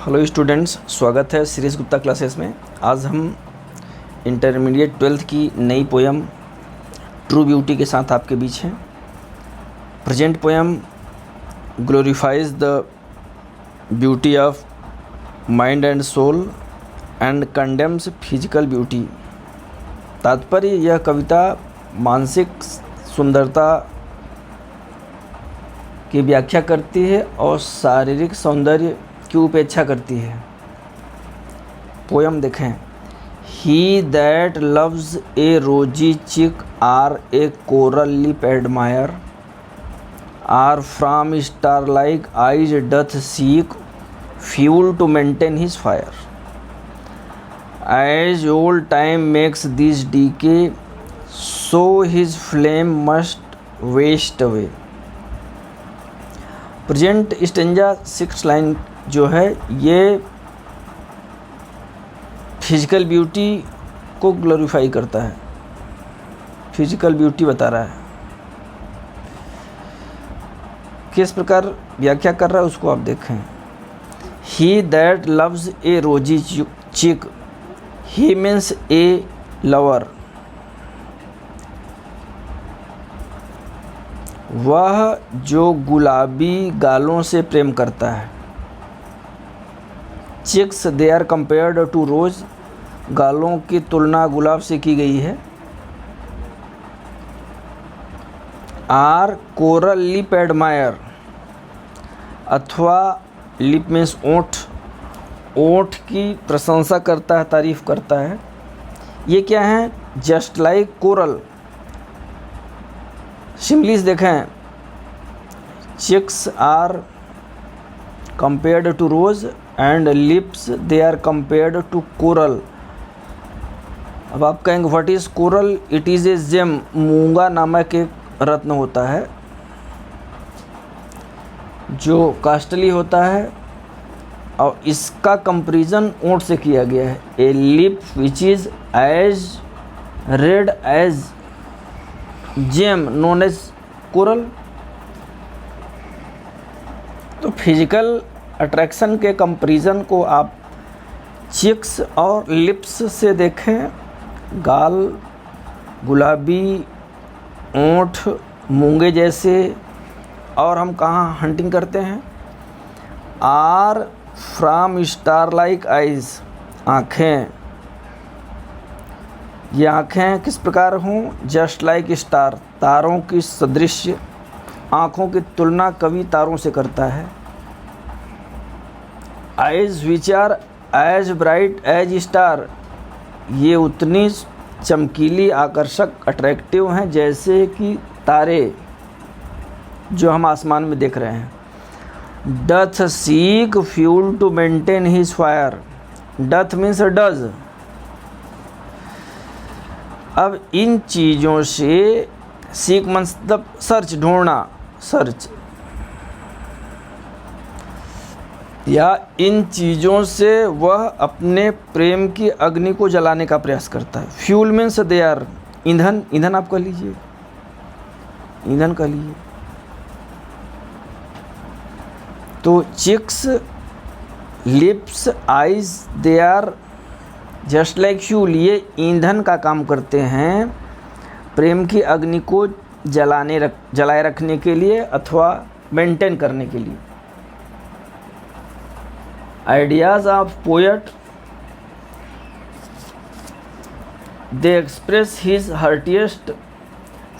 Hello students, स्वागत है Shrish Gupta classes में। आज हम इंटरमीडिएट 12th की नई पोयम ट्रू ब्यूटी के साथ आपके बीच हैं। Present poem glorifies the beauty of mind and soul and condemns physical beauty. तात्पर्य, यह कविता मानसिक सुंदरता की व्याख्या करती है और शारीरिक सौंदर्य की उपेक्षा करती है। पोयम देखें। ही that loves a rosy cheek or a coral lip admires or from star like eyes doth seek fuel to maintain his fire as old time makes this decay so his flame must waste away. Present stanza 6 line जो है ये physical beauty को glorify करता है, physical beauty बता रहा है। किस प्रकार व्याख्या कर रहा है उसको आप देखें। ही दैट लव्स ए रोजी चिक, ही मीन्स ए लवर, वह जो गुलाबी गालों से प्रेम करता है। Cheeks they are compared to rose, गालों की तुलना गुलाब से की गई है। आर कोरल लिप एडमायर, अथवा लिप मीन्स ओठ, ओठ की प्रशंसा करता है, तारीफ करता है। ये क्या है? Just like coral. सिमिलीज देखें। Cheeks are compared to rose and lips they are compared to coral. अब आप कहेंगे what is coral? It is a gem, मूंगा नामक एक रत्न होता है जो कास्टली होता है और इसका कंपैरिजन ऊंट से किया गया है। A lip which is as red as gem known as coral. तो फिजिकल अट्रैक्शन के कंपैरिजन को आप चिक्स और लिप्स से देखें। गाल गुलाबी, ओंठ मूंगे जैसे। और हम कहाँ हंटिंग करते हैं? Or from star like eyes, आँखें। ये आँखें किस प्रकार हों? जस्ट लाइक स्टार, तारों की सदृश। आँखों की तुलना कवि तारों से करता है। Eyes which are as bright as star, ये उतनी चमकीली, आकर्षक, अट्रैक्टिव हैं जैसे कि तारे जो हम आसमान में देख रहे हैं। Doth seek fuel to maintain his fire, doth means does. अब इन चीज़ों से सीक मतलब सर्च, ढूंढना, सर्च, या इन चीज़ों से वह अपने प्रेम की अग्नि को जलाने का प्रयास करता है। फ्यूल मीन्स दे आर, ईंधन, ईंधन आप कह लीजिए, ईंधन कह लीजिए। तो cheeks, lips, eyes they are just like fuel, ये ईंधन का काम करते हैं प्रेम की अग्नि को जलाए रखने के लिए अथवा मेंटेन करने के लिए। Ideas of poet, they express his heartiest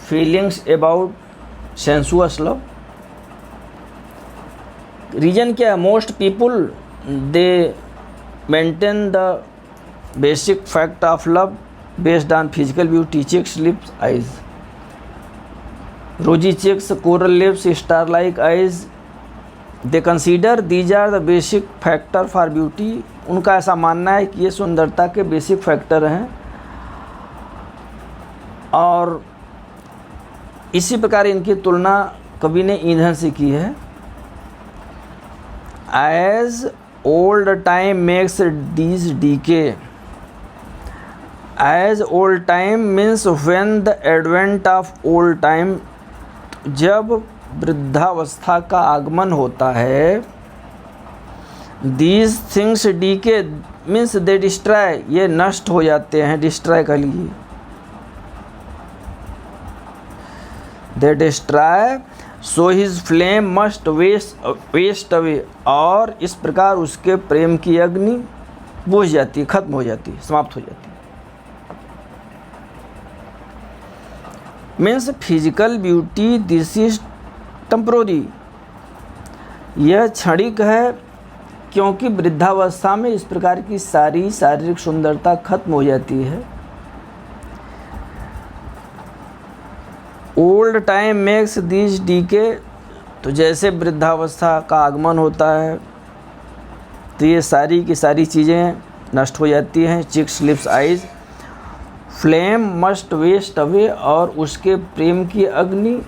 feelings about sensuous love. Reason क्या है? Most people they maintain the basic fact of love based on physical beauty, cheeks, lips, eyes. Rosy cheeks, coral lips, star-like eyes. They consider these are the basic factor for beauty. उनका ऐसा मानना है कि ये सुंदरता के basic factor हैं। और इसी प्रकार इनकी तुलना कवि ने ईंधन से की है। Age old time makes these decay, age old time means when the advent of old time, जब वृद्धावस्था का आगमन होता है, these things decay means they destroy, ये नष्ट हो जाते हैं, डिस्ट्रॉय कर लीजिए, they destroy, so his flame must waste away, और इस प्रकार उसके प्रेम की अग्नि बुझ जाती है, खत्म हो जाती है, समाप्त हो जाती है। Means physical beauty this is temporary, यह क्षणिक है, क्योंकि वृद्धावस्था में इस प्रकार की सारी शारीरिक सुंदरता खत्म हो जाती है। Old time makes this decay, तो जैसे वृद्धावस्था का आगमन होता है तो ये सारी की सारी चीज़ें नष्ट हो जाती हैं। Cheeks lips eyes, flame must waste away, और उसके प्रेम की अग्नि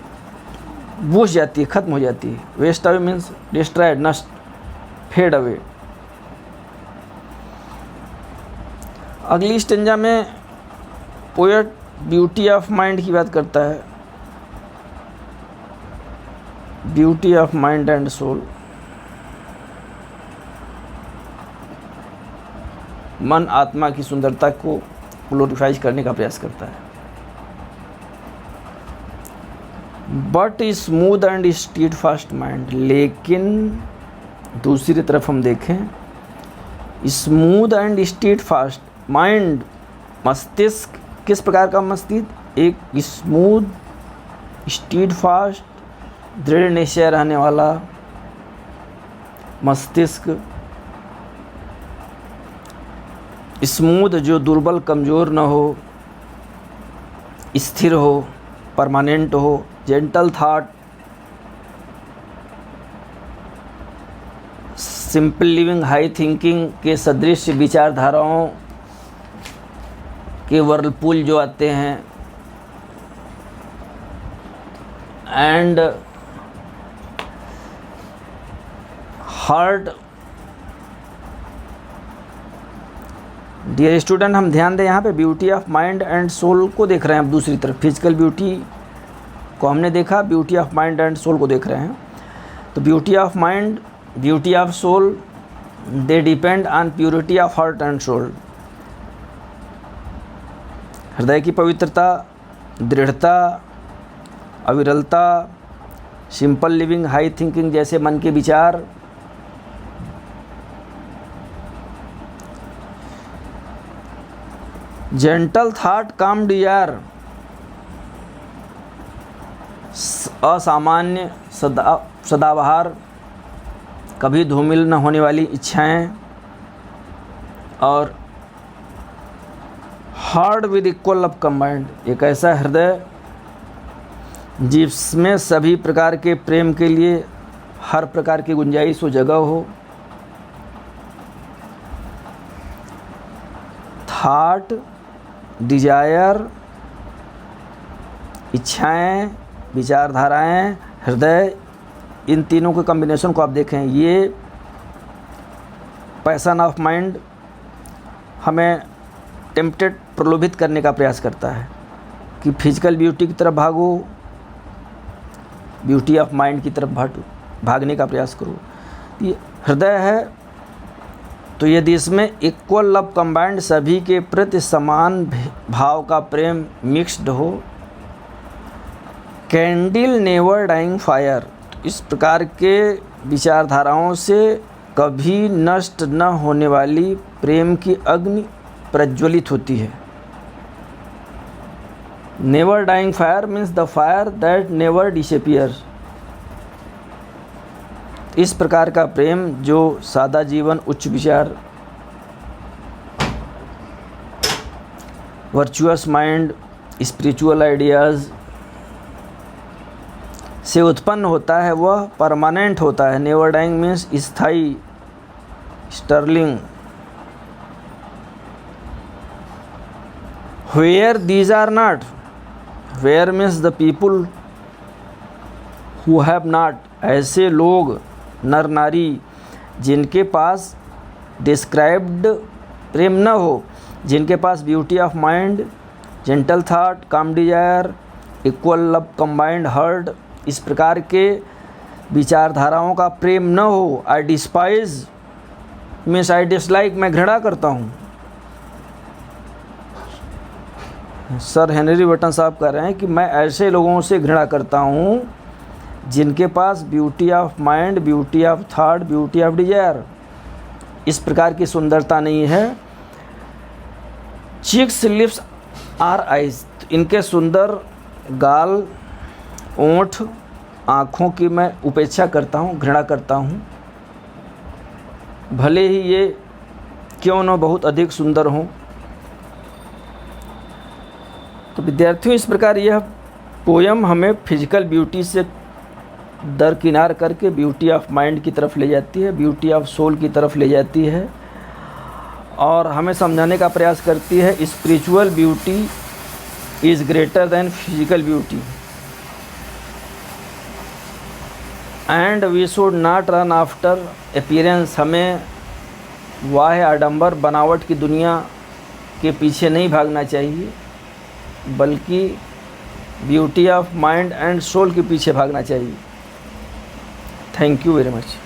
बुझ जाती है, खत्म हो जाती है। वेस्ट अवे मीन्स डिस्ट्रॉयड, नष्ट, फेड अवे। अगली स्टेंजा में पोएट ब्यूटी ऑफ माइंड की बात करता है, beauty of mind and soul. मन आत्मा की सुंदरता को ग्लोरीफाइज करने का प्रयास करता है। But smooth and stead fast mind, लेकिन दूसरी तरफ हम देखें, smooth and stead fast mind, मस्तिष्क किस प्रकार का मस्तिष्क, एक स्मूथ स्टीड फास्ट दृढ़ निश्चय रहने वाला मस्तिष्क, स्मूथ जो दुर्बल कमज़ोर न हो, स्थिर हो, परमानेंट हो, gentle thought, simple living, high thinking के सदृश विचारधाराओं के वर्लपूल जो आते हैं, एंड हार्ट। डियर स्टूडेंट, हम ध्यान दें यहाँ पे beauty of mind and soul को देख रहे हैं। अब दूसरी तरफ फिजिकल ब्यूटी को हमने देखा, beauty of mind and soul को देख रहे हैं। तो beauty of mind, beauty of soul, they depend on purity of heart and soul. हृदय की पवित्रता, दृढ़ता, अविरलता, सिंपल लिविंग, हाई थिंकिंग जैसे मन के विचार, जेंटल थॉट, काम डिजायर, असामान्य सदाबहार, कभी धूमिल न होने वाली इच्छाएं, और heart with equal love combined, एक ऐसा हृदय जिसमें सभी प्रकार के प्रेम के लिए हर प्रकार की गुंजाइश हो, जगह हो। थॉट, डिजायर, इच्छाएं, विचारधाराएं, हृदय, इन तीनों के कॉम्बिनेशन को आप देखें, ये पैशन ऑफ माइंड हमें टेम्पटेड, प्रलोभित करने का प्रयास करता है कि फिजिकल ब्यूटी की तरफ भागो, ब्यूटी ऑफ माइंड की तरफ भागने का प्रयास करो। ये हृदय है, तो यदि इसमें इक्वल लव कंबाइंड, सभी के प्रति समान भाव का प्रेम मिक्स्ड हो, कैंडल नेवर डाइंग फायर, इस प्रकार के विचारधाराओं से कभी नष्ट न होने वाली प्रेम की अग्नि प्रज्वलित होती है। Never dying fire means the fire that never disappears, इस प्रकार का प्रेम जो सादा जीवन, उच्च विचार, वर्चुअस माइंड, स्पिरिचुअल आइडियाज़ से उत्पन्न होता है, वह परमानेंट होता है। नेवर डाइंग मीन्स स्थायी, sterling. Where these are not, where means the people who have not, ऐसे लोग, नर नारी जिनके पास डिस्क्राइब्ड प्रेम न हो, जिनके पास beauty of mind, gentle thought, calm desire, equal love combined heart, इस प्रकार के विचारधाराओं का प्रेम न हो, I despise means I dislike, मैं घृणा करता हूँ। सर हेनरी बर्टन साहब कह रहे हैं कि मैं ऐसे लोगों से घृणा करता हूँ जिनके पास beauty of mind, beauty of thought, beauty of desire, इस प्रकार की सुंदरता नहीं है। चीक्स, लिप्स आर आइज, इनके सुंदर गाल, ओंठ, आँखों की मैं उपेक्षा करता हूँ, घृणा करता हूँ, भले ही ये क्यों न बहुत अधिक सुंदर हों। तो विद्यार्थियों, इस प्रकार यह पोयम हमें फिजिकल ब्यूटी से दरकिनार करके ब्यूटी ऑफ माइंड की तरफ ले जाती है, ब्यूटी ऑफ सोल की तरफ ले जाती है और हमें समझाने का प्रयास करती है spiritual beauty is greater than physical beauty and we should not run after appearance. हमें वाह आडंबर बनावट की दुनिया के पीछे नहीं भागना चाहिए, बल्कि beauty of mind and soul के पीछे भागना चाहिए। Thank you very much.